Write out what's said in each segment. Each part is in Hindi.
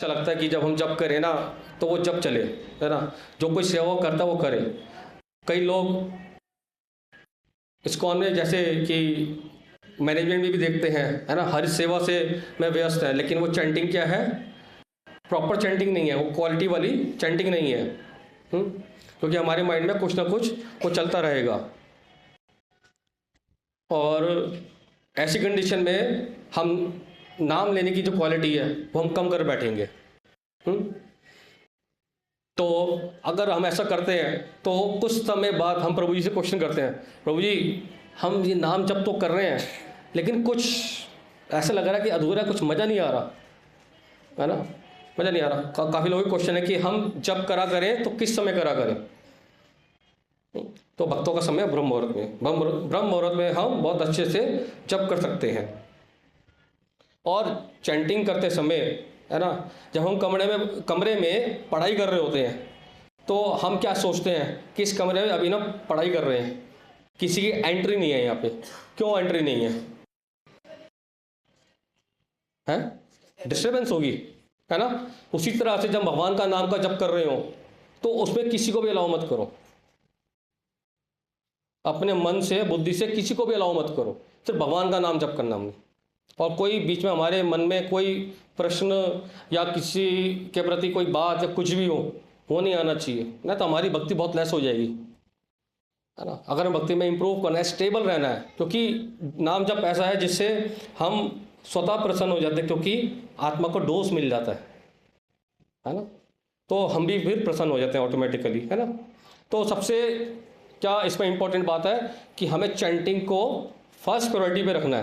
अच्छा लगता है कि जब हम जप करें ना तो वो जप चले, है ना। जो कोई सेवा करता है वो करे। कई लोग इस्कॉन में जैसे कि मैनेजमेंट में भी देखते हैं, है ना, हर सेवा से मैं व्यस्त है, लेकिन वो चैंटिंग क्या है, प्रॉपर चैंटिंग नहीं है, वो क्वालिटी वाली चैंटिंग नहीं है। क्योंकि हमारे माइंड में कुछ ना कुछ वो चलता रहेगा, और ऐसी कंडीशन में हम नाम लेने की जो क्वालिटी है वो हम कम कर बैठेंगे। तो अगर हम ऐसा करते हैं तो कुछ समय बाद हम प्रभु जी से क्वेश्चन करते हैं, प्रभु जी हम ये नाम जप तो कर रहे हैं, लेकिन कुछ ऐसा लग रहा है कि अधूरा, कुछ मज़ा नहीं आ रहा, है ना, मज़ा नहीं आ रहा। काफ़ी लोगों का क्वेश्चन है कि हम जप करा करें तो किस समय करा करें। तो भक्तों का समय ब्रह्म मुहूर्त में, ब्रह्म मुहूर्त में हम बहुत अच्छे से जप कर सकते हैं। और चैंटिंग करते समय, है ना, जब हम कमरे में पढ़ाई कर रहे होते हैं तो हम क्या सोचते हैं कि इस कमरे में अभी ना पढ़ाई कर रहे हैं, किसी की एंट्री नहीं है यहाँ पे। क्यों एंट्री नहीं है? डिस्टर्बेंस होगी, है ना। उसी तरह से जब भगवान का नाम का जप कर रहे हो तो उसमें किसी को भी अलाउ मत करो, अपने मन से, बुद्धि से किसी को भी अलाउ मत करो, सिर्फ भगवान का नाम जप करना हमने। और कोई बीच में हमारे मन में कोई प्रश्न या किसी के प्रति कोई बात या कुछ भी हो, वो नहीं आना चाहिए, ना तो हमारी भक्ति बहुत लेस हो जाएगी, है ना। अगर हम भक्ति में इंप्रूव करना है, स्टेबल रहना है, क्योंकि नाम जप ऐसा है जिससे हम स्वतः प्रसन्न हो जाते हैं, क्योंकि आत्मा को डोज मिल जाता है ना। तो हम भी फिर प्रसन्न हो जाते हैं ऑटोमेटिकली, है ना। तो सबसे क्या इसमें इंपॉर्टेंट बात है कि हमें चैंटिंग को फर्स्ट प्रायोरिटी पे रखना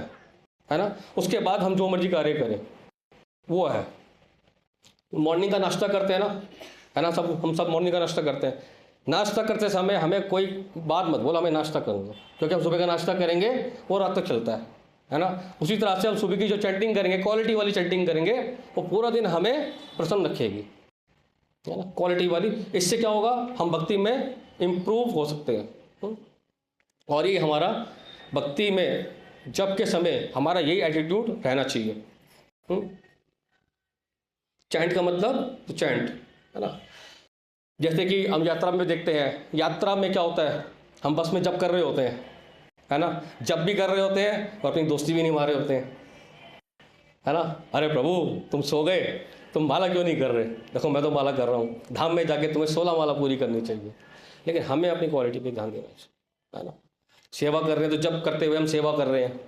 है ना। उसके बाद हम जो मर्जी कार्य करें, वो है। मॉर्निंग का नाश्ता करते हैं ना, है ना, हम सब मॉर्निंग का नाश्ता करते हैं। नाश्ता करते समय हमें कोई बात मत बोला, हमें नाश्ता करूँगा, क्योंकि हम सुबह का नाश्ता करेंगे वो रात तक चलता है ना। उसी तरह से हम सुबह की जो चैंटिंग करेंगे, क्वालिटी वाली चैंटिंग करेंगे, वो पूरा दिन हमें प्रसन्न रखेगी, है ना, क्वालिटी वाली। इससे क्या होगा, हम भक्ति में इम्प्रूव हो सकते हैं। और ये हमारा भक्ति में जब के समय हमारा यही एटीट्यूड रहना चाहिए। चैंट का मतलब तो चैंट, है ना। जैसे कि हम यात्रा में देखते हैं, यात्रा में क्या होता है, हम बस में जब कर रहे होते हैं, है ना, जब भी कर रहे होते हैं और अपनी दोस्ती भी नहीं मारे होते हैं, है ना। अरे प्रभु तुम सो गए, तुम माला क्यों नहीं कर रहे? देखो मैं तो माला कर रहा हूँ, धाम में जाके तुम्हें 16 माला पूरी करनी चाहिए। लेकिन हमें अपनी क्वालिटी पे ध्यान देना चाहिए, है ना। सेवा कर रहे हैं तो जब करते हुए हम सेवा कर रहे हैं।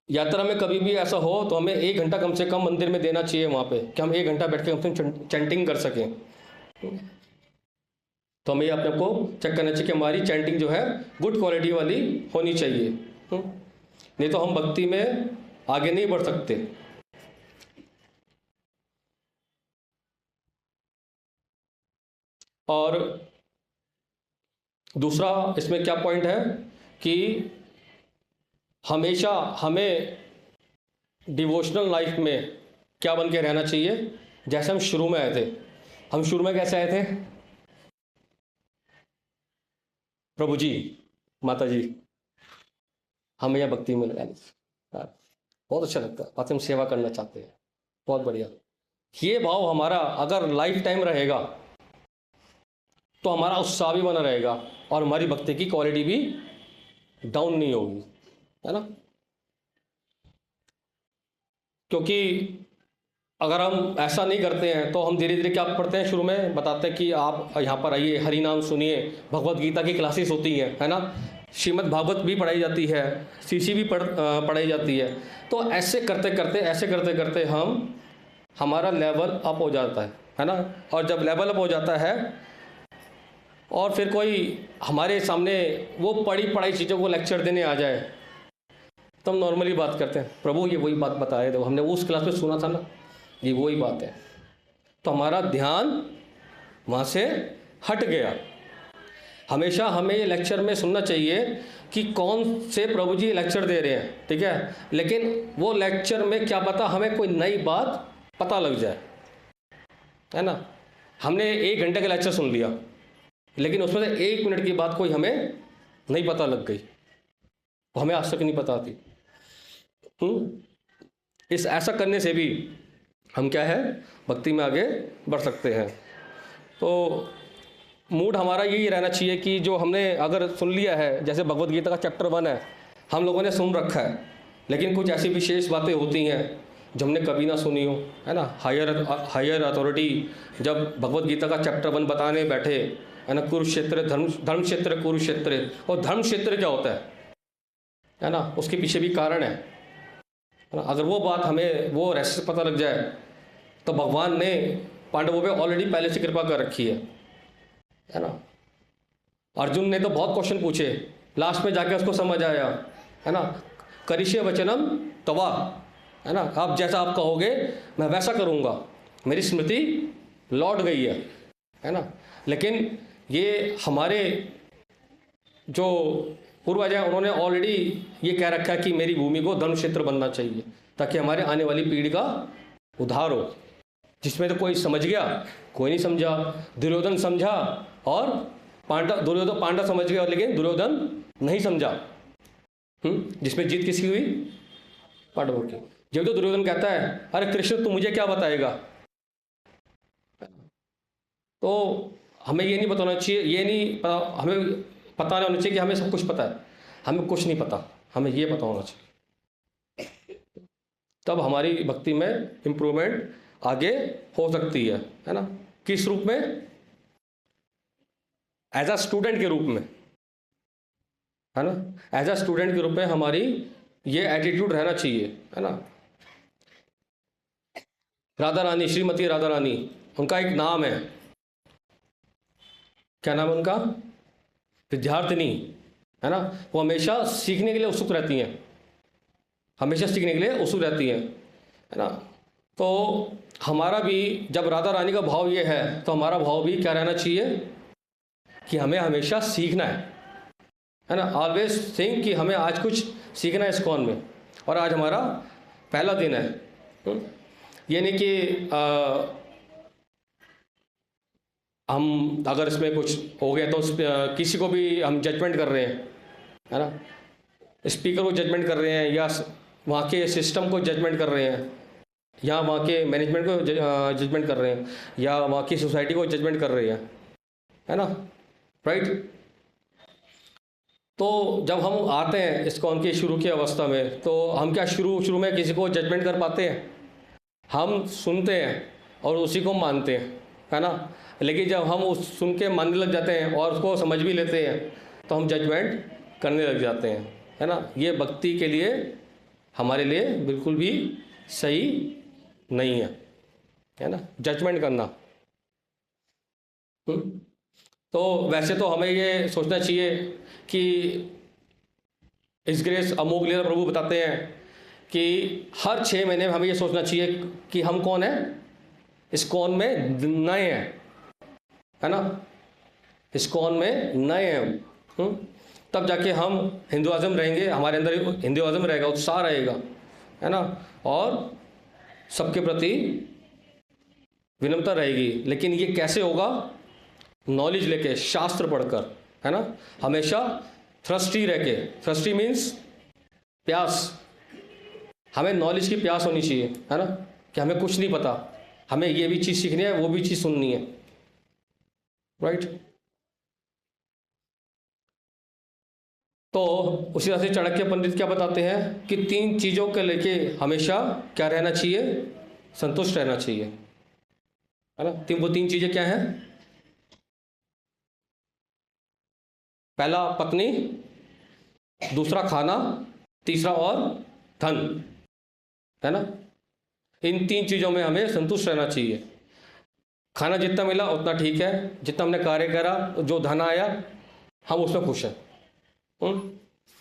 यात्रा में कभी भी ऐसा हो तो हमें 1 घंटा कम से कम मंदिर में देना चाहिए वहाँ पे, कि हम 1 घंटा बैठ के हम चैंटिंग कर सकें। तो हमें अपने को चेक करना चाहिए कि हमारी चैंटिंग जो है गुड क्वालिटी वाली होनी चाहिए। नहीं तो हम भक्ति में आगे नहीं बढ़ सकते। और दूसरा इसमें क्या पॉइंट है कि हमेशा हमें डिवोशनल लाइफ में क्या बन के रहना चाहिए, जैसे हम शुरू में आए थे। हम शुरू में कैसे आए थे? प्रभु जी, माता जी, हमें यह भक्ति में लगा लीजिए, बहुत अच्छा लगता है, बात हम सेवा करना चाहते हैं, बहुत बढ़िया। ये भाव हमारा अगर लाइफ टाइम रहेगा तो हमारा उत्साह भी बना रहेगा और हमारी भक्ति की क्वालिटी भी डाउन नहीं होगी, है ना। क्योंकि अगर हम ऐसा नहीं करते हैं तो हम धीरे धीरे क्या पढ़ते हैं, शुरू में बताते हैं कि आप यहाँ पर आइए, हरि नाम सुनिए, भगवत गीता की क्लासेस होती हैं, है ना, श्रीमद् भागवत भी पढ़ाई जाती है, सीसी भी पढ़ाई जाती है। तो ऐसे करते करते हमारा लेवल अप हो जाता है ना। और जब लेवल अप हो जाता है और फिर कोई हमारे सामने वो पढ़ाई चीज़ों को लेक्चर देने आ जाए, तो हम नॉर्मली बात करते हैं, प्रभु ये वही बात बता रहे थे, हमने उस क्लास में सुना था ना, ये वही बात है। तो हमारा ध्यान वहाँ से हट गया। हमेशा हमें ये लेक्चर में सुनना चाहिए कि कौन से प्रभु जी लेक्चर दे रहे हैं, ठीक है, लेकिन वो लेक्चर में क्या पता हमें कोई नई बात पता लग जाए, है ना। हमने 1 घंटे का लेक्चर सुन लिया, लेकिन उसमें से 1 मिनट की बात कोई हमें नहीं पता लग गई, वो हमें आज तक नहीं पता थी। इस ऐसा करने से भी हम क्या है, भक्ति में आगे बढ़ सकते हैं। तो मूड हमारा यही रहना चाहिए कि जो हमने अगर सुन लिया है, जैसे भगवत गीता का चैप्टर 1 है, हम लोगों ने सुन रखा है, लेकिन कुछ ऐसी विशेष बातें होती हैं जो हमने कभी ना सुनी हो, है ना। हायर अथॉरिटी जब भगवत गीता का चैप्टर 1 बताने बैठे, है ना, कुरुक्षेत्र धर्म क्षेत्र कुरुक्षेत्र, और धर्म क्षेत्र क्या होता है ना, उसके पीछे भी कारण है ना। अगर वो बात हमें वो रहस्य पता लग जाए तो भगवान ने पांडवों पे ऑलरेडी पहले से कृपा कर रखी है ना। अर्जुन ने तो बहुत क्वेश्चन पूछे, लास्ट में जाके उसको समझ आया, है ना, करिष्ये वचनम तवा, है ना, आप जैसा आप कहोगे मैं वैसा करूँगा, मेरी स्मृति लौट गई है ना। लेकिन ये हमारे जो पूर्वज हैं उन्होंने ऑलरेडी ये कह रखा है कि मेरी भूमि को धर्म क्षेत्र बनना चाहिए, ताकि हमारे आने वाली पीढ़ी का उद्धार हो। जिसमें तो कोई समझ गया, कोई नहीं समझा। दुर्योधन समझा और पांडव समझ गया, लेकिन दुर्योधन नहीं समझा। जिसमें जीत किसकी हुई? पांडवों की। जब तो दुर्योधन कहता है, अरे कृष्ण तू मुझे क्या बताएगा, तो हमें ये नहीं बताना चाहिए, ये नहीं पता, हमें पता नहीं होना चाहिए कि हमें सब कुछ पता है। हमें कुछ नहीं पता, हमें ये पता होना चाहिए, तब हमारी भक्ति में इम्प्रूवमेंट आगे हो सकती है ना। किस रूप में? एज अ स्टूडेंट के रूप में, है ना। एज अ स्टूडेंट के रूप में हमारी ये एटीट्यूड रहना चाहिए, है ना। राधा रानी, श्रीमती राधा रानी, उनका एक नाम है, क्या नाम है उनका? विद्यार्थिनी, है ना। वो हमेशा सीखने के लिए उत्सुक रहती हैं, हमेशा सीखने के लिए उत्सुक रहती हैं, है ना। तो हमारा भी जब राधा रानी का भाव ये है, तो हमारा भाव भी क्या रहना चाहिए कि हमें हमेशा सीखना है ना। ऑलवेज थिंक कि हमें आज कुछ सीखना है इस्कॉन में, और आज हमारा पहला दिन है। ये नहीं कि हम अगर इसमें कुछ हो गया तो किसी को भी हम जजमेंट कर रहे हैं, है ना। स्पीकर को जजमेंट कर रहे हैं, या वहाँ के सिस्टम को जजमेंट कर रहे हैं, या वहाँ के मैनेजमेंट को जजमेंट कर रहे हैं, या वहाँ की सोसाइटी को जजमेंट कर रहे हैं, है ना, राइट। तो जब हम आते हैं इस्कॉन की शुरू की अवस्था में, तो हम क्या शुरू में किसी को जजमेंट कर पाते हैं? हम सुनते हैं और उसी को मानते हैं, है ना। लेकिन जब हम उस सुन के मानने लग जाते हैं और उसको समझ भी लेते हैं, तो हम जजमेंट करने लग जाते हैं, है ना। ये भक्ति के लिए हमारे लिए बिल्कुल भी सही नहीं है ना, जजमेंट करना। तो वैसे तो हमें ये सोचना चाहिए कि इस ग्रेस अमोघ लीला प्रभु बताते हैं कि हर 6 महीने में हमें ये सोचना चाहिए कि हम कौन है, इस्कॉन में नए हैं, है ना। इस्कॉन में नए हैं, तब जाके हम हिंदुइज्म रहेंगे, हमारे अंदर हिंदुइज्म रहेगा, उत्साह रहेगा, है ना, और सबके प्रति विनम्रता रहेगी। लेकिन ये कैसे होगा? नॉलेज लेके, शास्त्र पढ़कर, है ना। हमेशा थ्रस्टी रह के, थ्रस्टी मीन्स प्यास, हमें नॉलेज की प्यास होनी चाहिए, है ना, कि हमें कुछ नहीं पता, हमें ये भी चीज़ सीखनी है, वो भी चीज़ सुननी है, राइट। तो उसी तरह से चाणक्य पंडित क्या बताते हैं कि 3 चीज़ों के लेके हमेशा क्या रहना चाहिए? संतुष्ट रहना चाहिए, है ना। वो 3 चीज़ें क्या हैं? पहला पत्नी, दूसरा खाना, तीसरा और धन, है ना। इन 3 चीज़ों में हमें संतुष्ट रहना चाहिए। खाना जितना मिला उतना ठीक है, जितना हमने कार्य करा, जो धन आया हम उसमें खुश हैं,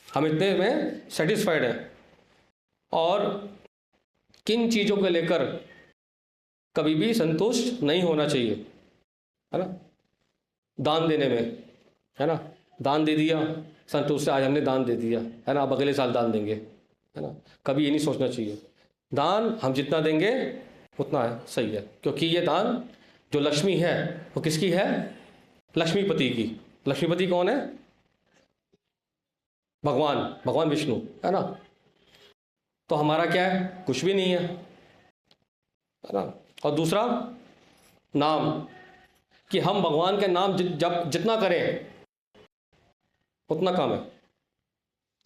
हम इतने में सेटिस्फाइड हैं। और किन चीज़ों को लेकर कभी भी संतुष्ट नहीं होना चाहिए, है ना। दान देने में, है ना, दान दे दिया, संतुष्ट, आज हमने दान दे दिया, है ना, अब अगले साल दान देंगे, है ना। कभी ये नहीं सोचना चाहिए, दान हम जितना देंगे उतना है, सही है, क्योंकि ये दान जो लक्ष्मी है वो किसकी है? लक्ष्मीपति की। लक्ष्मीपति कौन है? भगवान विष्णु, है ना। तो हमारा क्या है? कुछ भी नहीं है ना। और दूसरा नाम, कि हम भगवान के नाम जब जितना करें उतना कम है,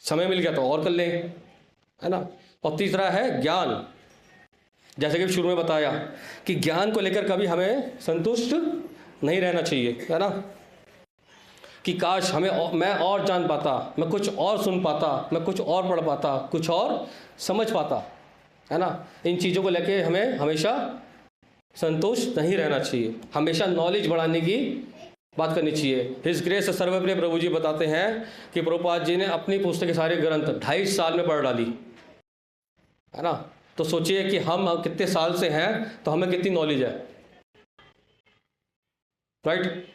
समय मिल गया तो और कर लें, है ना। और तीसरा है ज्ञान, जैसे कि शुरू में बताया कि ज्ञान को लेकर कभी हमें संतुष्ट नहीं रहना चाहिए, है ना। कि काश मैं और जान पाता, मैं कुछ और सुन पाता, मैं कुछ और पढ़ पाता, कुछ और समझ पाता, है ना। इन चीज़ों को लेके हमें हमेशा संतुष्ट नहीं रहना चाहिए, हमेशा नॉलेज बढ़ाने की बात करनी चाहिए। हिज ग्रेस सर्वप्रिय प्रभु जी बताते हैं कि प्रभुपाद जी ने अपनी पुस्तक के सारे ग्रंथ 2.5 साल में पढ़ डाली, है ना। तो सोचिए कि हम कितने साल से हैं तो हमें कितनी नॉलेज है, राइट।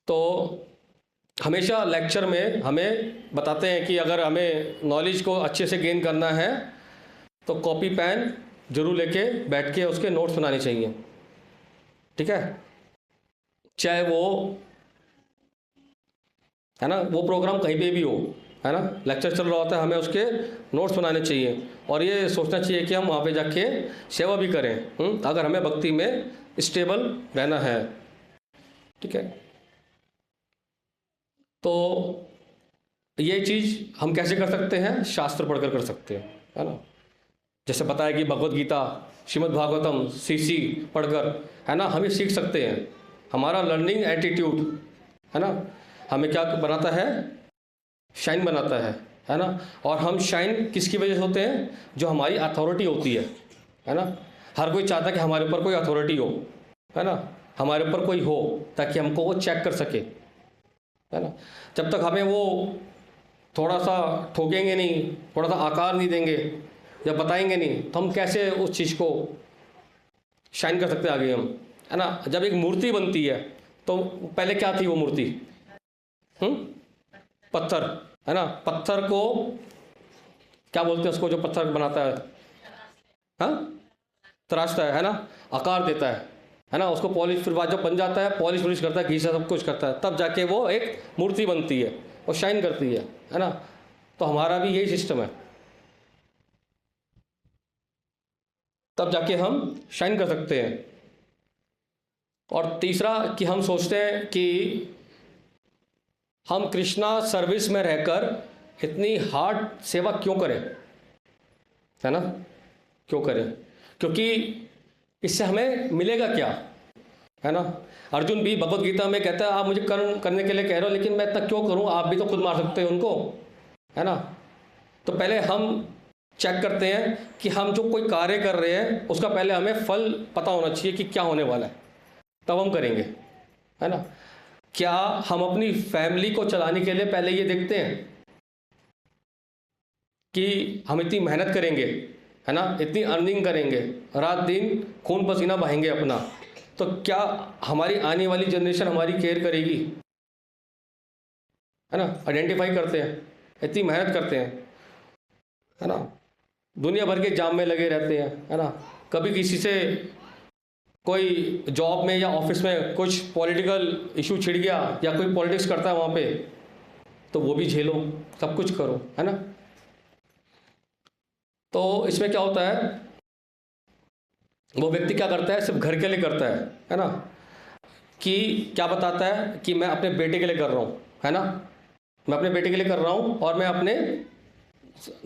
तो हमेशा लेक्चर में हमें बताते हैं कि अगर हमें नॉलेज को अच्छे से गेन करना है तो कॉपी पेन जरूर लेके बैठ के उसके नोट्स बनाने चाहिए, ठीक है। चाहे वो, है ना, वो प्रोग्राम कहीं पे भी हो, है ना, लेक्चर चल रहा होता है, हमें उसके नोट्स बनाने चाहिए और ये सोचना चाहिए कि हम वहाँ पे जाके सेवा भी करें, अगर हमें भक्ति में स्टेबल रहना है, ठीक है। तो ये चीज़ हम कैसे कर सकते हैं? शास्त्र पढ़कर कर सकते हैं, है ना। जैसे बताया कि भगवत गीता, श्रीमद् भागवतम, सीसी पढ़कर, है ना, हम ये सीख सकते हैं। हमारा लर्निंग एटीट्यूड, है ना, हमें क्या बनाता है? शाइन बनाता है ना। और हम शाइन किसकी वजह से होते हैं? जो हमारी अथॉरिटी होती है ना। हर कोई चाहता है कि हमारे ऊपर कोई अथॉरिटी हो, है ना, हमारे ऊपर कोई हो ताकि हमको वो चेक कर सके, है ना। जब तक हमें वो थोड़ा सा ठोकेंगे नहीं, थोड़ा सा आकार नहीं देंगे या बताएंगे नहीं, तो हम कैसे उस चीज़ को शाइन कर सकते आगे हम, है ना। जब एक मूर्ति बनती है तो पहले क्या थी वो मूर्ति? पत्थर, है ना। पत्थर को क्या बोलते हैं उसको जो पत्थर बनाता है? हाँ, तराशता है ना, आकार देता है ना, उसको पॉलिश, फिर बाद जब बन जाता है पॉलिश वॉलिश करता है, घीसा सब कुछ करता है, तब जाके वो एक मूर्ति बनती है और शाइन करती है ना। तो हमारा भी यही सिस्टम है, तब जाके हम शाइन कर सकते हैं। और तीसरा कि हम सोचते हैं कि हम कृष्णा सर्विस में रहकर इतनी हार्ड सेवा क्यों करें, है ना, क्यों करें? क्योंकि इससे हमें मिलेगा क्या, है ना। अर्जुन भी भगवत गीता में कहता है आप मुझे कर्म करने के लिए कह रहे हो, लेकिन मैं इतना क्यों करूं? आप भी तो खुद मार सकते हो उनको, है ना। तो पहले हम चेक करते हैं कि हम जो कोई कार्य कर रहे हैं उसका पहले हमें फल पता होना चाहिए कि क्या होने वाला है, तब हम करेंगे, है ना। क्या हम अपनी फैमिली को चलाने के लिए पहले ये देखते हैं कि हम इतनी मेहनत करेंगे, है ना, इतनी अर्निंग करेंगे, रात दिन खून पसीना बहाएंगे अपना, तो क्या हमारी आने वाली जनरेशन हमारी केयर करेगी, है ना। आइडेंटिफाई करते हैं, इतनी मेहनत करते हैं, है ना, दुनिया भर के जाम में लगे रहते हैं, है ना। कभी किसी से कोई जॉब में या ऑफिस में कुछ पॉलिटिकल इशू छिड़ गया या कोई पॉलिटिक्स करता है वहाँ पे, तो वो भी झेलो, सब कुछ करो, है ना। तो इसमें क्या होता है, वो व्यक्ति क्या करता है? सिर्फ घर के लिए करता है ना, कि क्या बताता है कि मैं अपने बेटे के लिए कर रहा हूँ, है ना, मैं अपने बेटे के लिए कर रहा हूँ और मैं अपने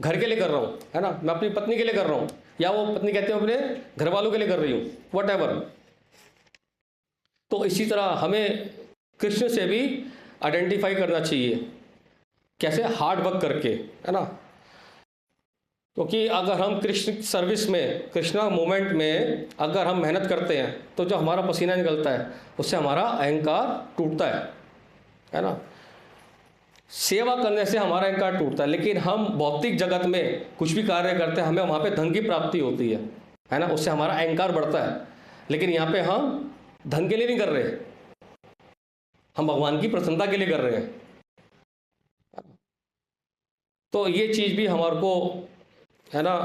घर के लिए कर रहा हूँ, है ना, मैं अपनी पत्नी के लिए कर रहा हूँ, या वो पत्नी कहते हैं अपने घर वालों के लिए कर रही हूँ, व्हाटएवर। तो इसी तरह हमें कृष्ण से भी आइडेंटिफाई करना चाहिए, कैसे? हार्ड वर्क करके, है ना। क्योंकि अगर हम कृष्ण सर्विस में, कृष्णा मूवमेंट में अगर हम मेहनत करते हैं तो जो हमारा पसीना निकलता है उससे हमारा अहंकार टूटता है ना। सेवा करने से हमारा अहंकार टूटता है, लेकिन हम भौतिक जगत में कुछ भी कार्य करते हैं, हमें वहाँ पे धन की प्राप्ति होती है ना, उससे हमारा अहंकार बढ़ता है। लेकिन यहाँ पे हम धन के लिए नहीं कर रहे, हम भगवान की प्रसन्नता के लिए कर रहे हैं। तो ये चीज़ भी हमारे को, है ना,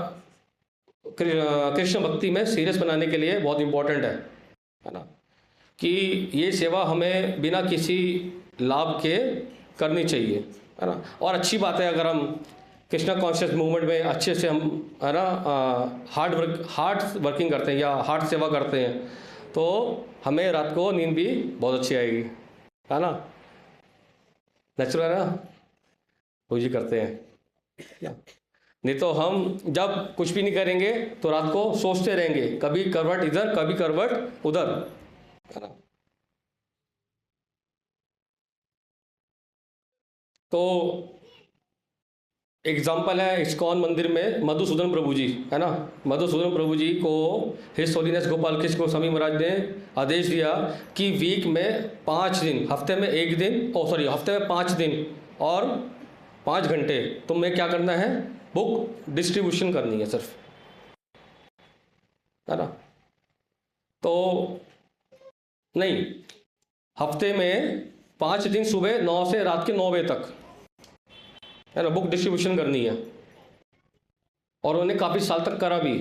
कृष्ण भक्ति में सीरियस बनाने के लिए बहुत इम्पोर्टेंट है ना, कि ये सेवा हमें बिना किसी लाभ के करनी चाहिए, है ना। और अच्छी बात है अगर हम कृष्णा कॉन्शियस मूवमेंट में अच्छे से हम, है ना, हार्ड वर्किंग करते हैं या हार्ड सेवा करते हैं, तो हमें रात को नींद भी बहुत अच्छी आएगी, है ना। नेचुरल है ना, वो जी करते हैं। नहीं तो हम जब कुछ भी नहीं करेंगे तो रात को सोचते रहेंगे, कभी करवट इधर कभी करवट उधर, है ना। तो एग्जाम्पल है इस्कॉन मंदिर में मधुसूदन प्रभु जी, है ना। मधुसूदन प्रभु जी को हिज होलीनेस गोपाल कृष्ण गोस्वामी महाराज ने आदेश दिया कि वीक में 5 दिन, हफ्ते में 1 दिन, हफ्ते में 5 दिन और 5 घंटे तुम्हें क्या करना है, बुक डिस्ट्रीब्यूशन करनी है सिर्फ, है ना। तो नहीं, हफ्ते में 5 दिन सुबह 9 से रात के 9 बजे तक, है ना, बुक डिस्ट्रीब्यूशन करनी है। और उन्होंने काफ़ी साल तक करा भी,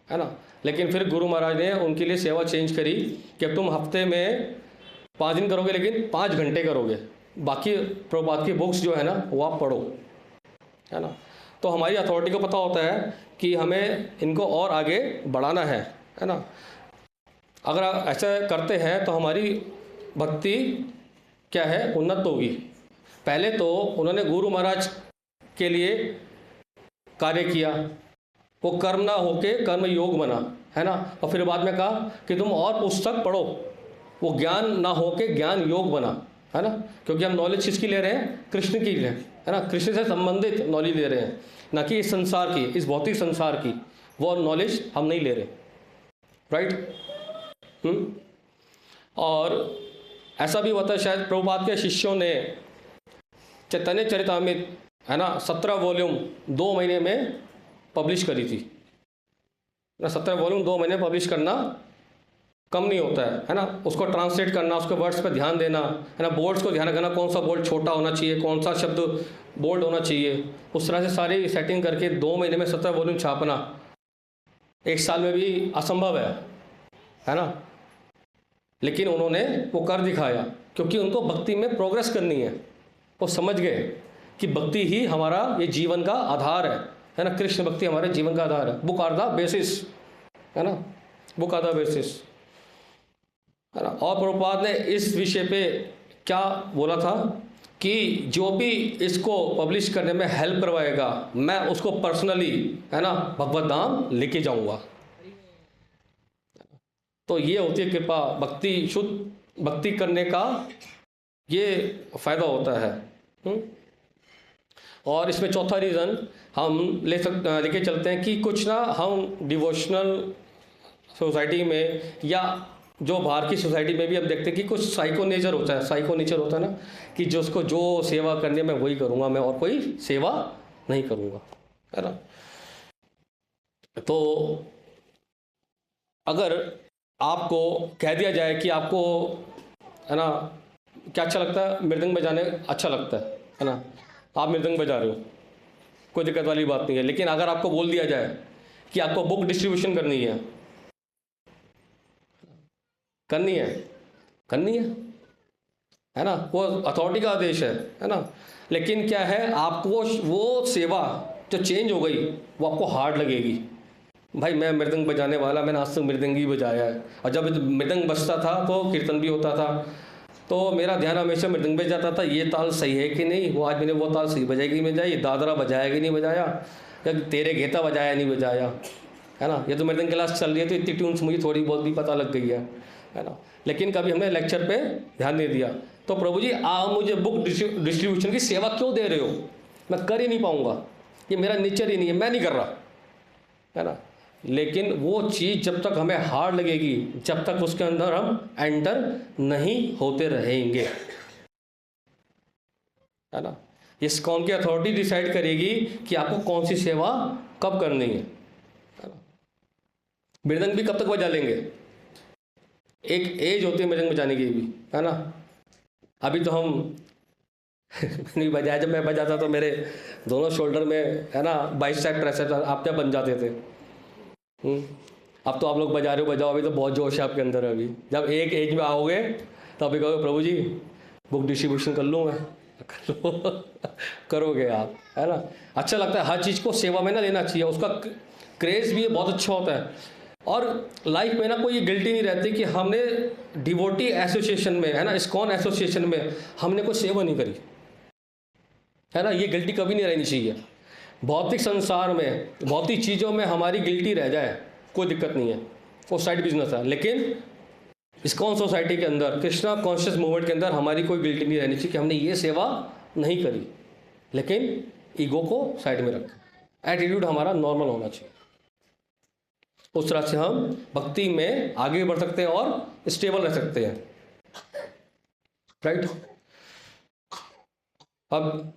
है ना। लेकिन फिर गुरु महाराज ने उनके लिए सेवा चेंज करी कि अब तुम हफ्ते में 5 दिन करोगे लेकिन 5 घंटे करोगे, बाकी प्रभुपाद की बुक्स जो है ना वो आप पढ़ो, है ना। तो हमारी अथॉरिटी को पता होता है कि हमें इनको और आगे बढ़ाना है ना। अगर ऐसा करते हैं तो हमारी भक्ति क्या है, उन्नत होगी। पहले तो उन्होंने गुरु महाराज के लिए कार्य किया, वो कर्म ना होके कर्म योग बना, है ना। और फिर बाद में कहा कि तुम और पुस्तक पढ़ो, वो ज्ञान ना होके ज्ञान योग बना, है ना। क्योंकि हम नॉलेज किसकी ले रहे हैं, कृष्ण की ले, है ना। कृष्ण से संबंधित नॉलेज ले रहे हैं, ना कि इस संसार की, इस भौतिक संसार की वो नॉलेज हम नहीं ले रहे, राइट। और ऐसा भी होता है, शायद प्रभुपाद के शिष्यों ने चैतन्य चरितामृत, है ना, 17 वॉल्यूम 2 महीने में पब्लिश करी थी ना। 17 वॉल्यूम 2 महीने पब्लिश करना कम नहीं होता है ना। उसको ट्रांसलेट करना, उसके वर्ड्स पर ध्यान देना, है ना, बोल्ड्स को ध्यान रखना, कौन सा बोल्ड छोटा होना चाहिए, कौन सा शब्द बोल्ड होना चाहिए, उस तरह से सारी सेटिंग करके 2 महीने में 17 वॉल्यूम छापना 1 साल में भी असंभव है ना। लेकिन उन्होंने वो कर दिखाया, क्योंकि उनको भक्ति में प्रोग्रेस करनी है। वो समझ गए कि भक्ति ही हमारा ये जीवन का आधार है ना। कृष्ण भक्ति हमारे जीवन का आधार है, बुक आर द बेसिस, है ना, बुक आर द बेसिस, है ना। और प्रभुपाद ने इस विषय पे क्या बोला था कि जो भी इसको पब्लिश करने में हेल्प करवाएगा, मैं उसको पर्सनली, है ना, भगवत धाम लेके जाऊंगा। तो ये होती है कृपा, भक्ति, शुद्ध भक्ति करने का ये फायदा होता है। और इसमें चौथा रीज़न हम लेके चलते हैं कि कुछ ना हम डिवोशनल सोसाइटी में या जो बाहर की सोसाइटी में भी हम देखते हैं कि कुछ साइको नेचर होता है ना, कि जो उसको जो सेवा करनी मैं वही करूँगा, मैं और कोई सेवा नहीं करूँगा, है ना। तो अगर आपको कह दिया जाए कि आपको, है ना, क्या अच्छा लगता है, मृदंग बजाने अच्छा लगता है ना, आप मृदंग बजा रहे हो, कोई दिक्कत वाली बात नहीं है। लेकिन अगर आपको बोल दिया जाए कि आपको बुक डिस्ट्रीब्यूशन करनी है है ना, वो अथॉरिटी का आदेश है ना। लेकिन क्या है, आपको वो सेवा जो चेंज हो गई वो आपको हार्ड लगेगी। भाई मैं मृदंग बजाने वाला, मैंने आज तक मृदंग ही बजाया है, और जब मृदंग बजता था तो कीर्तन भी होता था, तो मेरा ध्यान हमेशा मृदंग पे जाता था, ये ताल सही है कि नहीं, वो आज मैंने वो ताल सही बजाएगी नहीं बजाई, दादरा बजाया कि नहीं बजाया, या तेरे घेता बजाया नहीं बजाया, है ना। ये तो मृदंग क्लास चल रही है तो इतनी ट्यून्स मुझे थोड़ी बहुत भी पता लग गई है ना। लेकिन कभी हमने लेक्चर पे ध्यान नहीं दिया। तो प्रभु जी आप मुझे बुक डिस्ट्रीब्यूशन की सेवा क्यों दे रहे हो, मैं कर ही नहीं पाऊँगा, ये मेरा नेचर ही नहीं है, मैं नहीं कर रहा, है ना। लेकिन वो चीज़ जब तक हमें हार्ड लगेगी, जब तक उसके अंदर हम एंटर नहीं होते रहेंगे, है ना। इस कौन की अथॉरिटी डिसाइड करेगी कि आपको कौन सी सेवा कब करनी है ना। मृदंग भी कब तक बजा लेंगे, एक एज होती है मृदंग बजाने की भी, है ना। अभी तो हम नहीं बजाया, जब मैं बजाता तो मेरे दोनों शोल्डर में, है ना, बाइसेप ट्राइसेप आप क्या बन जाते थे। अब तो आप लोग बजा रहे हो, बजाओ, अभी तो बहुत जोश है आपके अंदर। अभी जब एक एज में आओगे तो अभी कहोगे प्रभु जी बुक डिस्ट्रीब्यूशन कर लूँ मैं, करोगे आप, है ना। अच्छा लगता है, हर चीज़ को सेवा में ना लेना चाहिए, उसका क्रेज़ भी बहुत अच्छा होता है। और लाइफ में ना कोई गिल्टी नहीं रहती कि हमने डिवोटी एसोसिएशन में, है ना, इस्कॉन एसोसिएशन में हमने कोई सेवा नहीं करी, है ना। ये गिल्टी कभी नहीं रहनी चाहिए। भौतिक संसार में, भौतिक चीज़ों में हमारी गिल्टी रह जाए कोई दिक्कत नहीं है, वो साइड बिजनेस है। लेकिन इस्कॉन सोसाइटी के अंदर, कृष्णा कॉन्शियस मूवमेंट के अंदर हमारी कोई गिल्टी नहीं रहनी चाहिए कि हमने ये सेवा नहीं करी, लेकिन ईगो को साइड में रखें। एटीट्यूड हमारा नॉर्मल होना चाहिए। उस तरह से हम भक्ति में आगे बढ़ सकते हैं और स्टेबल रह सकते हैं, राइट। अब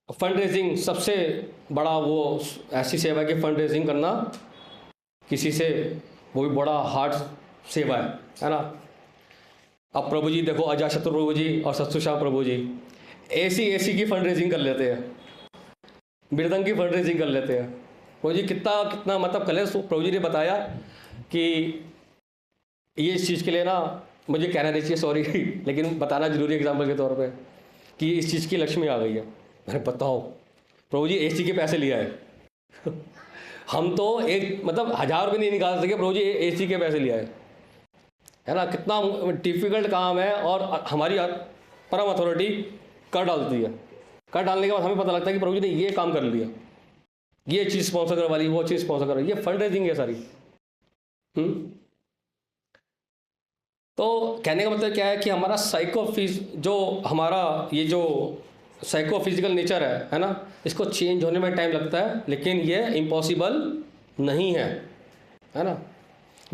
फंड रेजिंग सबसे बड़ा वो ऐसी सेवा है कि फंड रेजिंग करना किसी से, वो भी बड़ा हार्ड सेवा है ना। अब प्रभु जी देखो, अजाशत्रु प्रभु जी और सत्सुश्याम प्रभु जी ऐसी की फंड रेजिंग कर लेते हैं, मृदंग की फंड रेजिंग कर लेते हैं। प्रभु जी कितना मतलब कल प्रभु जी ने बताया कि ये इस चीज़ के लिए ना, मुझे कहना नहीं चाहिए सॉरी लेकिन बताना जरूरी एग्जाम्पल के तौर पे कि इस चीज़ की लक्ष्मी आ गई है। मैंने बताओ प्रभु जी एसी के पैसे लिया है हम तो एक मतलब 1000 रुपये नहीं निकाल सके, प्रभु जी एसी के पैसे लिया है ना। कितना डिफिकल्ट काम है, और हमारी परम अथॉरिटी कर डालती है। कर डालने के बाद हमें पता लगता है कि प्रभु जी ने ये काम कर लिया, ये चीज़ स्पॉन्सर करवा ली, वो चीज़ स्पॉन्सर करवा ली। ये फंड रेजिंग है सारी। तो कहने का मतलब क्या है कि हमारा साइकोफिजिकल नेचर है ना, इसको चेंज होने में टाइम लगता है, लेकिन ये इम्पॉसिबल नहीं है ना।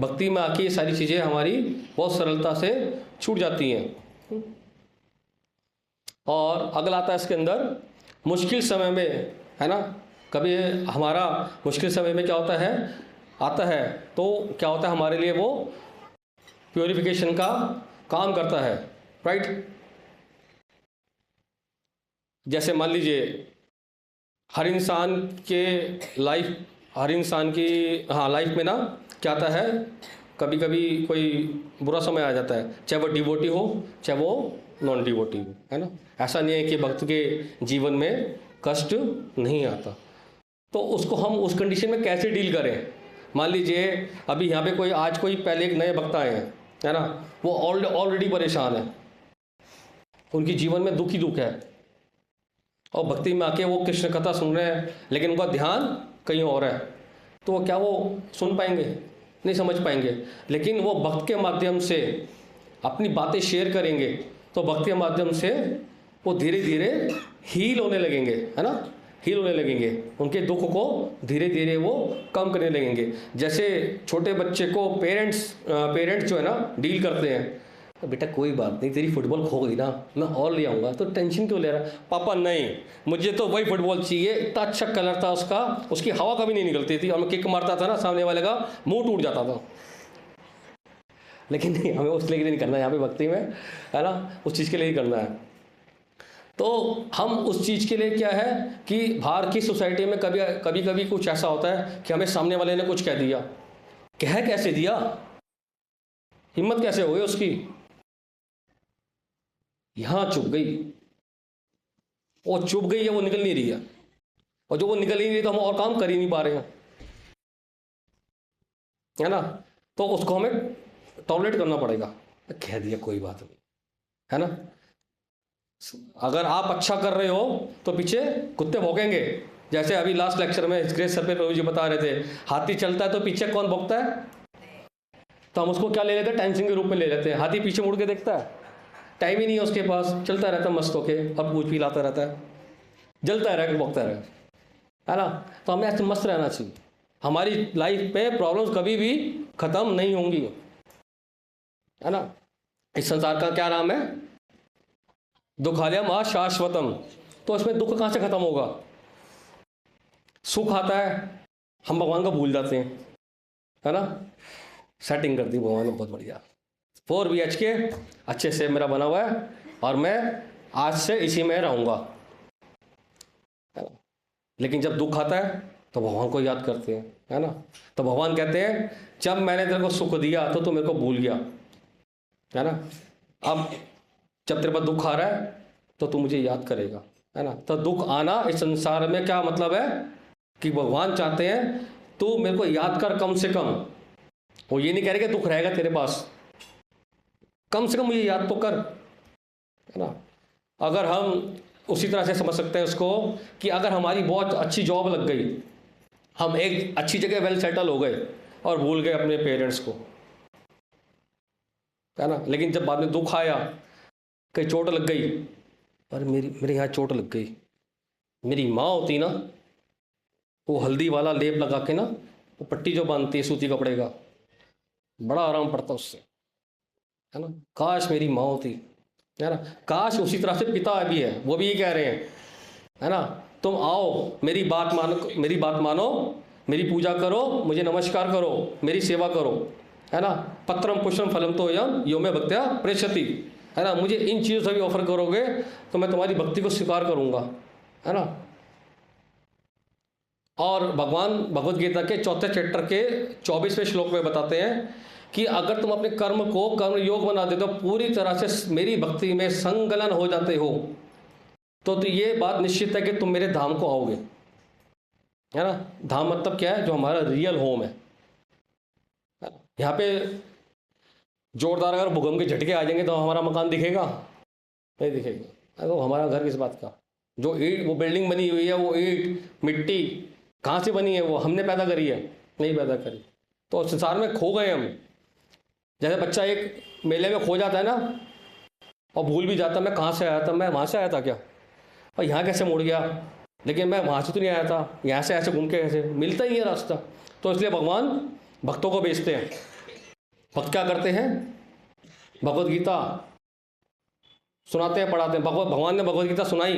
भक्ति में आके ये सारी चीज़ें हमारी बहुत सरलता से छूट जाती हैं। और अगला आता है इसके अंदर मुश्किल समय में, है ना। कभी हमारा मुश्किल समय में क्या होता है, आता है तो क्या होता है, हमारे लिए वो प्योरिफिकेशन का काम करता है, राइट। जैसे मान लीजिए हर इंसान की लाइफ में ना क्या आता है, कभी कभी कोई बुरा समय आ जाता है, चाहे वो डिवोटी हो चाहे वो नॉन डिवोटी हो, है ना। ऐसा नहीं है कि भक्त के जीवन में कष्ट नहीं आता। तो उसको हम उस कंडीशन में कैसे डील करें। मान लीजिए अभी यहाँ पे कोई पहले एक नए भक्त आए हैं, है ना, वो ऑलरेडी परेशान है, उनकी जीवन में दुख ही दुख है, और भक्ति में आके वो कृष्ण कथा सुन रहे हैं, लेकिन उनका ध्यान कहीं और है, तो क्या वो सुन पाएंगे, नहीं समझ पाएंगे। लेकिन वो भक्त के माध्यम से अपनी बातें शेयर करेंगे, तो भक्त के माध्यम से वो धीरे धीरे हील होने लगेंगे, है ना, हील होने लगेंगे, उनके दुख को धीरे धीरे वो कम करने लगेंगे। जैसे छोटे बच्चे को पेरेंट्स जो है ना डील करते हैं, बेटा कोई बात नहीं, तेरी फुटबॉल खो गई ना, मैं और ले आऊँगा, तो टेंशन क्यों ले रहा है। पापा नहीं, मुझे तो वही फुटबॉल चाहिए, इतना अच्छा कलर था उसका, उसकी हवा कभी नहीं निकलती थी, और मैं किक मारता था ना, सामने वाले का मुंह टूट जाता था। लेकिन नहीं, हमें उसके लिए नहीं करना है, यहाँ पे भक्ति में, है ना, उस चीज़ के लिए ही करना है। तो हम उस चीज़ के लिए क्या है कि बाहर की सोसाइटी में कभी कुछ ऐसा होता है कि हमें सामने वाले ने कुछ कह दिया, कह कैसे दिया, हिम्मत कैसे हुई उसकी, यहाँ चुप गई, वो चुप गई है, वो निकल नहीं रही है, और जो वो निकल नहीं रही तो हम और काम कर ही नहीं पा रहे हैं, है ना। तो उसको हमें टॉलरेट करना पड़ेगा, कह दिया कोई बात नहीं, है ना। अगर आप अच्छा कर रहे हो तो पीछे कुत्ते भौंकेंगे। जैसे अभी लास्ट लेक्चर में ग्रेस सर पे प्रभु जी बता रहे थे, हाथी चलता है तो पीछे कौन भौंकता है, तो हम उसको क्या ले लेते हैं, टेंशन के रूप में ले लेते हैं। हाथी पीछे मुड़ के देखता है, टाइम ही नहीं है उसके पास, चलता रहता है मस्त होके, और पूछ भी लाता रहता है, जलता रहे, भौंकता रहे, है ना। तो हमें ऐसे मस्त रहना चाहिए। हमारी लाइफ में प्रॉब्लम्स कभी भी खत्म नहीं होंगी, है ना। इस संसार का क्या नाम है, दुखालयम अशाश्वतम। तो इसमें दुख कहाँ से खत्म होगा, सुख आता है, हम भगवान को भूल जाते हैं, है ना। सेटिंग कर दी भगवान ने, बहुत बढ़िया, 4 BHK अच्छे से मेरा बना हुआ है, और मैं आज से इसी में रहूँगा, है ना। लेकिन जब दुख आता है तो भगवान को याद करते हैं, है ना। तो भगवान कहते हैं जब मैंने तेरे को सुख दिया तो तू मेरे को भूल गया, है ना। अब जब तेरे पास दुख आ रहा है तो तू मुझे याद करेगा, है ना। तो दुख आना इस संसार में क्या मतलब है कि भगवान चाहते हैं तू मेरे को याद कर कम से कम। वो ये नहीं कह रहे कि दुख रहेगा तेरे पास, कम से कम मुझे याद तो कर, है ना। अगर हम उसी तरह से समझ सकते हैं उसको कि अगर हमारी बहुत अच्छी जॉब लग गई, हम एक अच्छी जगह वेल सेटल हो गए और भूल गए अपने पेरेंट्स को, है ना। लेकिन जब बाद में दुख आया, कहीं चोट लग गई, अरे मेरे यहाँ चोट लग गई, मेरी माँ होती ना, वो हल्दी वाला लेप लगा के ना, वो पट्टी जो बांधती है सूती कपड़े का, बड़ा आराम पड़ता उससे, है ना। काश मेरी माँ होती, है ना। काश उसी तरह से पिता भी है, वो भी ये कह रहे हैं, है ना, तुम आओ मेरी बात मानो, मेरी बात मानो, मेरी पूजा करो, मुझे नमस्कार करो, मेरी सेवा करो, है ना। पत्रम पुष्पम फलम तो यम यो में भक्त्या प्रेषति, है ना। मुझे इन चीज़ों से भी ऑफर करोगे तो मैं तुम्हारी भक्ति को स्वीकार करूँगा, है ना। और भगवान भगवत गीता के 4 चैप्टर के 24वें श्लोक में बताते हैं कि अगर तुम अपने कर्म को कर्म योग बना देते हो, पूरी तरह से मेरी भक्ति में संलग्न हो जाते हो, तो ये बात निश्चित है कि तुम मेरे धाम को आओगे, है ना। धाम मतलब क्या है? जो हमारा रियल होम है। यहाँ पे जोरदार अगर भूकंप के झटके आ जाएंगे तो हमारा मकान दिखेगा? नहीं दिखेगा। तो हमारा घर किस बात का? जो ईंट, वो बिल्डिंग बनी हुई है, वो ईंट मिट्टी कहाँ से बनी है? वो हमने पैदा करी है? नहीं पैदा करी। तो संसार में खो गए हम। जैसे बच्चा एक मेले में खो जाता है ना, और भूल भी जाता, मैं कहाँ से आया था, मैं वहाँ से आया था क्या, और यहाँ कैसे मुड़ गया, लेकिन मैं वहाँ से तो नहीं आया था, यहाँ से ऐसे घूम के कैसे, मिलता ही है रास्ता। तो इसलिए भगवान भक्तों को भेजते हैं। भक्त क्या करते हैं? भगवत गीता सुनाते हैं, पढ़ाते हैं। भगवान ने भगवत गीता सुनाई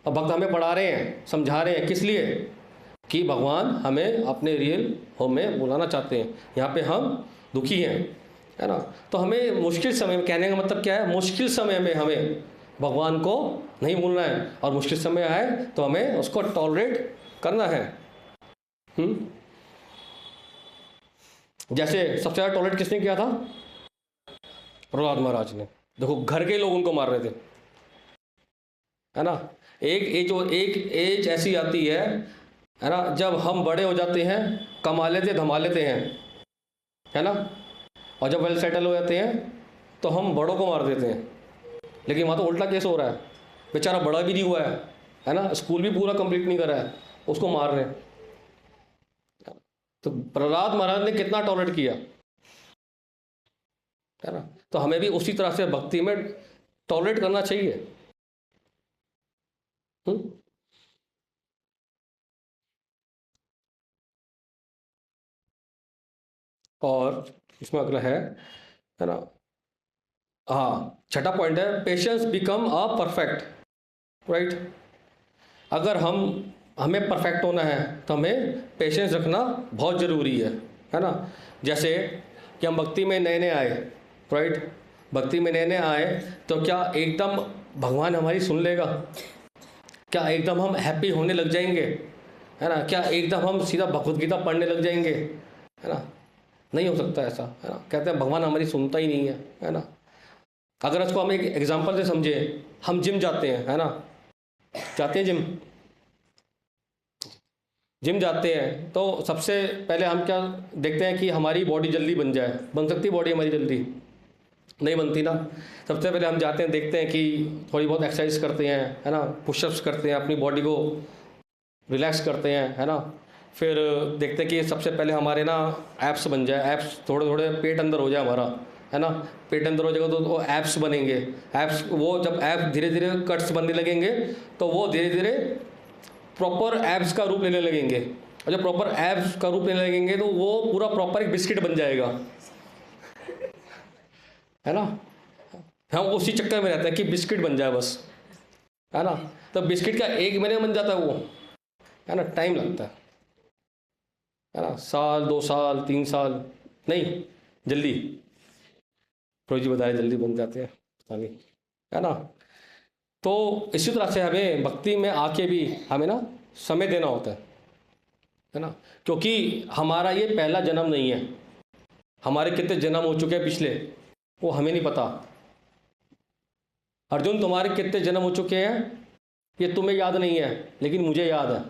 और भक्त हमें पढ़ा रहे हैं, समझा रहे हैं। किस लिए? कि भगवान हमें अपने रियल होम में बुलाना चाहते हैं। यहाँ पे हम दुखी हैं, है ना। तो हमें मुश्किल समय में, कहने का मतलब क्या है, मुश्किल समय में हमें भगवान को नहीं भूलना है, और मुश्किल समय आए तो हमें उसको टॉलरेट करना है। जैसे सबसे ज़्यादा टॉलरेट किसने किया था? प्रहलाद महाराज ने। देखो घर के लोग उनको मार रहे थे, है ना। एक एज ऐसी आती है ना, जब हम बड़े हो जाते हैं, कमा लेते धमा लेते हैं, है ना। और जब वेल सेटल हो जाते हैं तो हम बड़ों को मार देते हैं। लेकिन वहाँ तो उल्टा केस हो रहा है, बेचारा बड़ा भी नहीं हुआ है ना, स्कूल भी पूरा कंप्लीट नहीं करा है, उसको मार रहे हैं। तो प्रहलाद महाराज ने कितना टॉलरेट किया, है ना। तो हमें भी उसी तरह से भक्ति में टॉलरेट करना चाहिए। और इसमें अगला है ना, हाँ, छठा पॉइंट है, patience become a perfect, right. अगर हमें परफेक्ट होना है तो हमें पेशेंस रखना बहुत ज़रूरी है ना। जैसे कि हम भक्ति में नए नए आए, राइट। भक्ति में नए नए आए तो क्या एकदम भगवान हमारी सुन लेगा? क्या एकदम हम हैप्पी होने लग जाएंगे, है ना? क्या एकदम हम सीधा भगवत गीता पढ़ने लग जाएंगे, है ना? नहीं हो सकता ऐसा, है ना। कहते हैं भगवान हमारी सुनता ही नहीं है ना। अगर इसको हम एक एग्जांपल से समझे, हम जिम जाते हैं, है ना, जाते हैं जिम जाते हैं, तो सबसे पहले हम क्या देखते हैं कि हमारी बॉडी जल्दी बन जाए। बन सकती है बॉडी हमारी जल्दी? नहीं बनती ना। सबसे पहले हम जाते हैं, देखते हैं कि थोड़ी बहुत एक्सरसाइज करते हैं, है ना, पुशअप्स करते हैं, अपनी बॉडी को रिलैक्स करते हैं, है ना। फिर देखते हैं कि सबसे पहले हमारे ना एप्स बन जाए, एप्स थोड़े थोड़े पेट अंदर हो जाए हमारा, है ना। पेट अंदर हो जाएगा तो वो एप्स बनेंगे। एप्स, वो जब ऐप धीरे धीरे कट्स बनने लगेंगे तो वो धीरे धीरे प्रॉपर एप्स का रूप लेने लगेंगे। और जब प्रॉपर एप्स का रूप लेने लगेंगे तो वो पूरा प्रॉपर एक बिस्किट बन जाएगा, है ना। हम उसी चक्कर में रहते हैं कि बिस्किट बन जाए बस, है ना। तो बिस्किट का 1 महीने में बन जाता है वो, है ना। टाइम लगता है ना, साल 2 साल 3 साल नहीं, जल्दी। रोजी बताए जल्दी बन जाते हैं, पता नहीं, है ना। तो इसी तरह से हमें भक्ति में आके भी हमें ना समय देना होता है ना। क्योंकि हमारा ये पहला जन्म नहीं है, हमारे कितने जन्म हो चुके हैं पिछले, वो हमें नहीं पता। अर्जुन तुम्हारे कितने जन्म हो चुके हैं ये तुम्हें याद नहीं है, लेकिन मुझे याद है।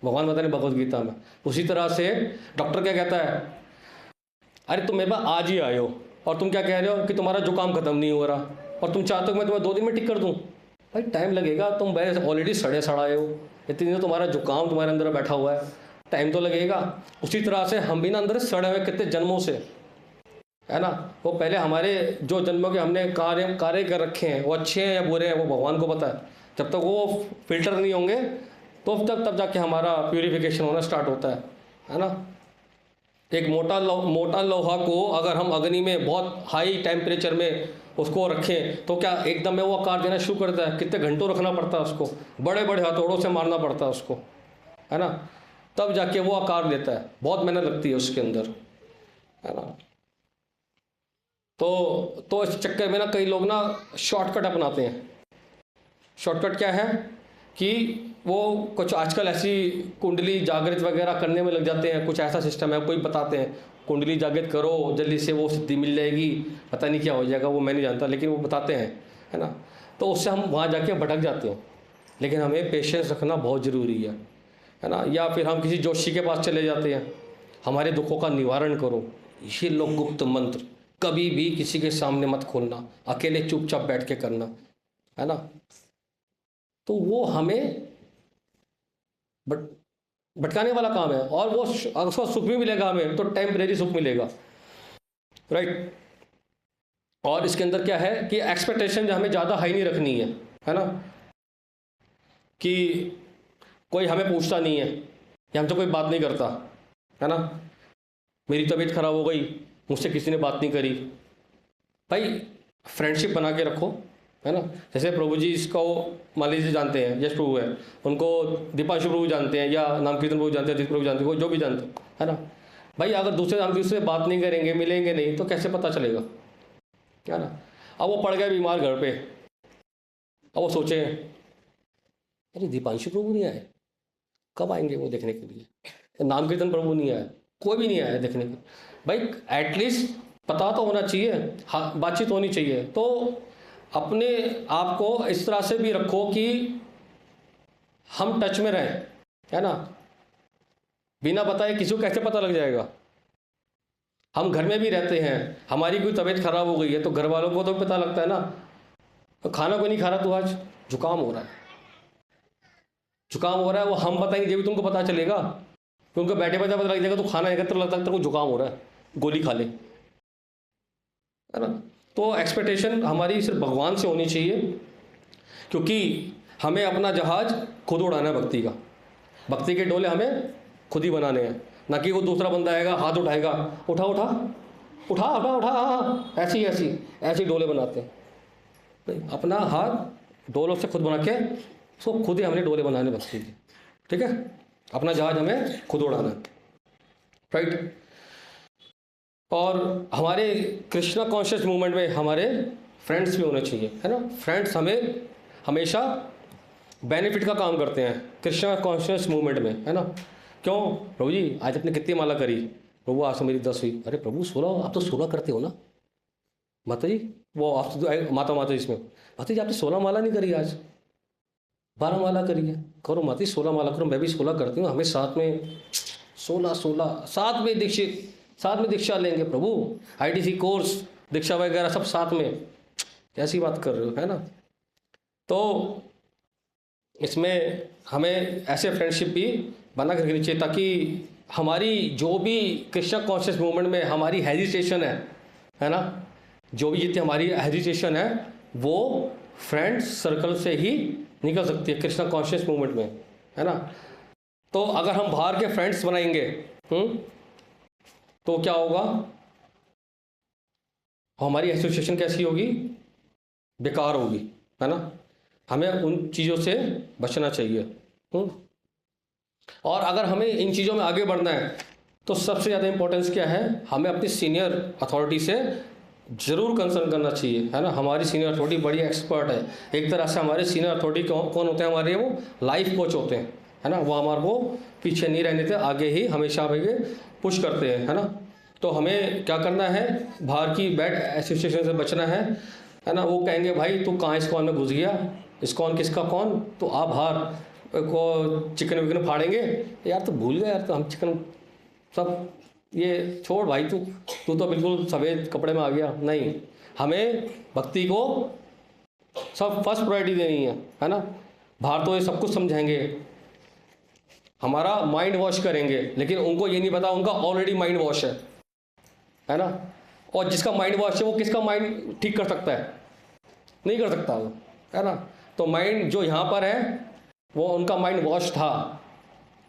भगवान बताने भगवत गीता में। उसी तरह से डॉक्टर क्या कहता है, अरे तुम मेरे पास आज ही आए हो और तुम क्या कह रहे हो कि तुम्हारा जुकाम खत्म नहीं हो रहा और तुम चाहते हो मैं तुम्हें 2 दिन में ठीक कर दूं। भाई टाइम लगेगा, तुम वैसे ऑलरेडी सड़े सड़ाए हो, इतनी दिन तुम्हारा जुकाम तुम्हारे अंदर बैठा हुआ है, टाइम तो लगेगा। उसी तरह से हम भी ना अंदर सड़े हुए कितने जन्मों से, है ना। वो पहले हमारे जो जन्मों के हमने कार्य कर रखे हैं वो अच्छे हैं या बुरे हैं वो भगवान को पता है। जब तक वो फिल्टर नहीं होंगे तो तब जाके हमारा प्यूरिफिकेशन होना स्टार्ट होता है ना। एक मोटा लोहा को अगर हम अग्नि में बहुत हाई टेम्परेचर में उसको रखें तो क्या एकदम में वो आकार देना शुरू करता है? कितने घंटों रखना पड़ता है उसको, बड़े बड़े हथौड़ों से मारना पड़ता है उसको, है ना, तब जाके वो आकार लेता है। बहुत मेहनत लगती है उसके अंदर, है ना। तो इस चक्कर में ना कई लोग ना शॉर्टकट अपनाते हैं। शॉर्टकट क्या है कि वो कुछ आजकल ऐसी कुंडली जागृत वगैरह करने में लग जाते हैं। कुछ ऐसा सिस्टम है, कोई बताते हैं कुंडली जागृत करो जल्दी से वो सिद्धि मिल जाएगी, पता नहीं क्या हो जाएगा, वो मैं नहीं जानता, लेकिन वो बताते हैं, है ना। तो उससे हम वहाँ जाके भटक जाते हैं। लेकिन हमें पेशेंस रखना बहुत ज़रूरी है ना। या फिर हम किसी जोशी के पास चले जाते हैं, हमारे दुखों का निवारण करो, ये लोग गुप्त मंत्र कभी भी किसी के सामने मत खोलना, अकेले चुपचाप बैठ के करना, है ना। तो वो हमें भटकाने वाला काम है और वो उसका सुख भी मिलेगा हमें, तो टेम्परेरी सुख मिलेगा, राइट। और इसके अंदर क्या है कि एक्सपेक्टेशन हमें ज़्यादा हाई नहीं रखनी है ना। कि कोई हमें पूछता नहीं है कि हमसे कोई बात नहीं करता, है ना। मेरी तबीयत खराब हो गई, मुझसे किसी ने बात नहीं करी। भाई फ्रेंडशिप बना के रखो, है ना। जैसे प्रभु जी इसको मान लीजिए जानते हैं, यश प्रभु है, उनको दीपांशु प्रभु जानते हैं या नाम कीर्तन प्रभु जानते हैं, दीप प्रभु जानते हैं, जो भी जानते हैं, है ना। भाई अगर दूसरे नाम से बात नहीं करेंगे, मिलेंगे नहीं, तो कैसे पता चलेगा, है ना। अब वो पड़ गए बीमार घर पे, अब वो सोचे अरे दीपांशु प्रभु नहीं आए, कब आएंगे वो देखने के लिए, नाम कीर्तन प्रभु नहीं आया, कोई भी नहीं आया देखने के। भाई एटलीस्ट पता तो होना चाहिए, हाँ बातचीत होनी चाहिए। तो अपने आप को इस तरह से भी रखो कि हम टच में रहें, है ना। बिना बताए किसी को कैसे पता लग जाएगा। हम घर में भी रहते हैं, हमारी कोई तबीयत खराब हो गई है तो घर वालों को तो पता लगता है ना। तो खाना कोई नहीं खा रहा, तो आज जुकाम हो रहा है, जुकाम हो रहा है, वो हम बताएंगे जब भी तुमको पता चलेगा। क्योंकि बैठे बैठे पता लग जाएगा तो खाना एकत्र लगता है, तो जुकाम हो रहा है, गोली खा ले, है ना। तो एक्सपेक्टेशन हमारी सिर्फ भगवान से होनी चाहिए, क्योंकि हमें अपना जहाज खुद उड़ाना है भक्ति का। भक्ति के डोले हमें खुद ही बनाने हैं, ना कि वो दूसरा बंदा आएगा हाथ उठाएगा, उठा उठा उठा उठा उठा, हाँ ऐसी डोले बनाते हैं। नहीं, अपना हाथ डोलों से खुद बना के उसको खुद ही हमने डोले बनाने भक्ति के, ठीक है। अपना जहाज हमें खुद उड़ाना है, राइट। और हमारे कृष्णा कॉन्शियस मूवमेंट में हमारे फ्रेंड्स भी होने चाहिए, है ना। फ्रेंड्स हमें हमेशा बेनिफिट का काम करते हैं कृष्णा कॉन्शियस मूवमेंट में, है ना। क्यों प्रभु जी आज आपने कितनी माला करी? प्रभु आज तो मेरी 10 हुई। अरे प्रभु 16, आप तो 16 करते हो ना। माता जी वो आप तो माता इसमें, माता जी आपने 16 माला नहीं करी, आज 12 माला करी है। करो माता जी 16 माला करो, मैं भी 16 करती हूँ, हमें साथ में 16 साथ में दीक्षा लेंगे प्रभु, आईटीसी कोर्स दीक्षा वगैरह सब साथ में, कैसी बात कर रहे हो, है ना। तो इसमें हमें ऐसे फ्रेंडशिप भी बना कर रखनी चाहिए, ताकि हमारी जो भी कृष्णा कॉन्शियस मूवमेंट में हमारी हेजिटेशन है ना, जो भी जितनी हमारी हेजिटेशन है वो फ्रेंड्स सर्कल से ही निकल सकती है कृष्णा कॉन्शियस मूवमेंट में, है ना। तो अगर हम बाहर के फ्रेंड्स बनाएंगे तो क्या होगा, हमारी एसोसिएशन कैसी होगी, बेकार होगी, है ना। हमें उन चीज़ों से बचना चाहिए। और अगर हमें इन चीज़ों में आगे बढ़ना है तो सबसे ज़्यादा इंपॉर्टेंस क्या है, हमें अपनी सीनियर अथॉरिटी से ज़रूर कंसर्न करना चाहिए, है ना। हमारी सीनियर अथॉरिटी बड़ी एक्सपर्ट है। एक तरह से हमारे सीनियर अथॉरिटी कौन होते हैं, हमारे वो लाइफ कोच होते हैं, है ना। वो हमारे को पीछे नहीं रहने देते, आगे ही हमेशा आगे पुश करते हैं, है ना। तो हमें क्या करना है, बाहर की बैड एसोसिएशन से बचना है, है ना। वो कहेंगे भाई तू कहाँ इस्कॉन में घुस गया, इस्कॉन किसका कौन, तो आप बाहर को चिकन विकन फाड़ेंगे, यार तो भूल गया यार, तो हम चिकन सब ये छोड़ भाई, तू तू तो बिल्कुल सफ़ेद कपड़े में आ गया। नहीं, हमें भक्ति को सब फर्स्ट प्रायोरिटी देनी है ना। बाहर तो ये सब कुछ समझाएंगे, हमारा माइंड वॉश करेंगे, लेकिन उनको ये नहीं पता उनका ऑलरेडी माइंड वॉश है ना। और जिसका माइंड वॉश है वो किसका माइंड ठीक कर सकता है, नहीं कर सकता वो, है ना। तो माइंड जो यहाँ पर है वो उनका माइंड वॉश था,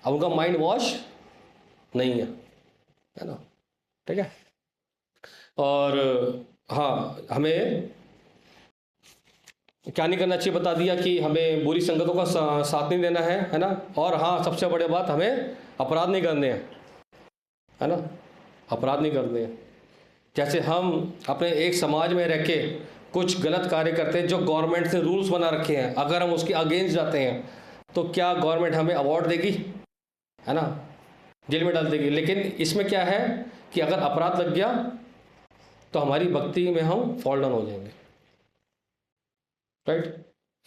अब उनका माइंड वॉश नहीं है ना, ठीक है। और हाँ, हमें क्या नहीं करना चाहिए बता दिया कि हमें बुरी संगतों का साथ नहीं देना है ना। और हाँ, सबसे बड़ी बात, हमें अपराध नहीं करने हैं, है ना, अपराध नहीं करने हैं। जैसे हम अपने एक समाज में रह के कुछ गलत कार्य करते हैं जो गवर्नमेंट ने रूल्स बना रखे हैं, अगर हम उसके अगेंस्ट जाते हैं तो क्या गवर्नमेंट हमें अवार्ड देगी, है ना, जेल में डाल देगी। लेकिन इसमें क्या है कि अगर अपराध लग गया तो हमारी भक्ति में हम फॉल डाउन हो जाएंगे, राइट।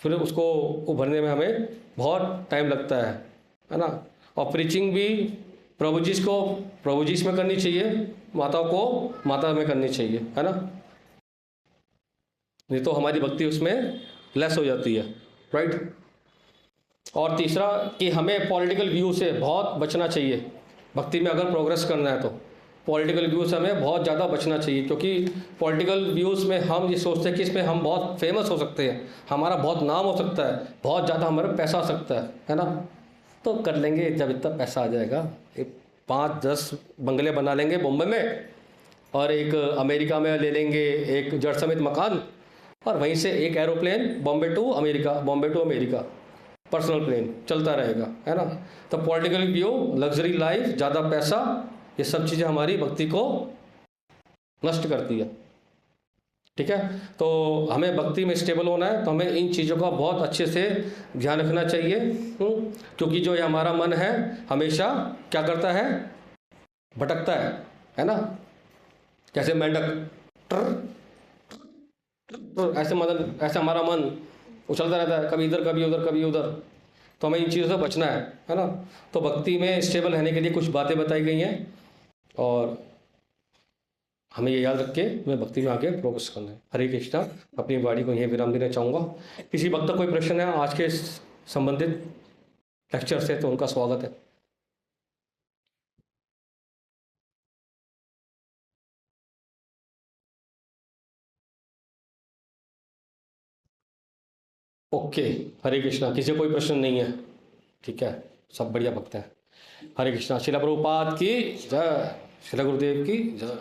फिर उसको उभरने में हमें बहुत टाइम लगता है ना। और प्रीचिंग भी प्रभु जी को प्रभु जी में करनी चाहिए, माताओं को माता में करनी चाहिए, है ना, नहीं तो हमारी भक्ति उसमें लेस हो जाती है, राइट। और तीसरा कि हमें पॉलिटिकल व्यू से बहुत बचना चाहिए भक्ति में, अगर प्रोग्रेस करना है तो पॉलिटिकल व्यूज़ हमें बहुत ज़्यादा बचना चाहिए, क्योंकि पॉलिटिकल व्यूज़ में हम ये सोचते हैं कि इसमें हम बहुत फेमस हो सकते हैं, हमारा बहुत नाम हो सकता है, बहुत ज़्यादा हमारा पैसा आ सकता है ना। तो कर लेंगे, जब इतना पैसा आ जाएगा, एक 5-10 बंगले बना लेंगे बॉम्बे में, और एक अमेरिका में ले लेंगे एक जड़ समेत मकान, और वहीं से एक aeroplane Bombay to America personal plane चलता रहेगा, है ना। तो पॉलिटिकल व्यू, लग्जरी लाइफ, ज़्यादा पैसा, ये सब चीज़ें हमारी भक्ति को नष्ट करती है, ठीक है। तो हमें भक्ति में स्टेबल होना है, तो हमें इन चीज़ों का बहुत अच्छे से ध्यान रखना चाहिए, क्योंकि जो ये हमारा मन है हमेशा क्या करता है, भटकता है ना। जैसे मेंढक तो ऐसे हमारा मन उछलता रहता है, कभी इधर कभी उधर कभी उधर। तो हमें इन चीज़ों से बचना है ना। तो भक्ति में स्टेबल रहने के लिए कुछ बातें बताई गई हैं, और हमें ये याद रख के हमें भक्ति में आगे प्रोग्रेस करना है। हरे कृष्णा। अपनी वाणी को यहीं विराम देना चाहूँगा। किसी भक्त का कोई प्रश्न है आज के संबंधित लेक्चर से, तो उनका स्वागत है। ओके, हरे कृष्णा। किसी कोई प्रश्न नहीं है, ठीक है, सब बढ़िया भक्त हैं। हरे कृष्णा। शिला प्रभुपाद की जय, शिला गुरुदेव की जय।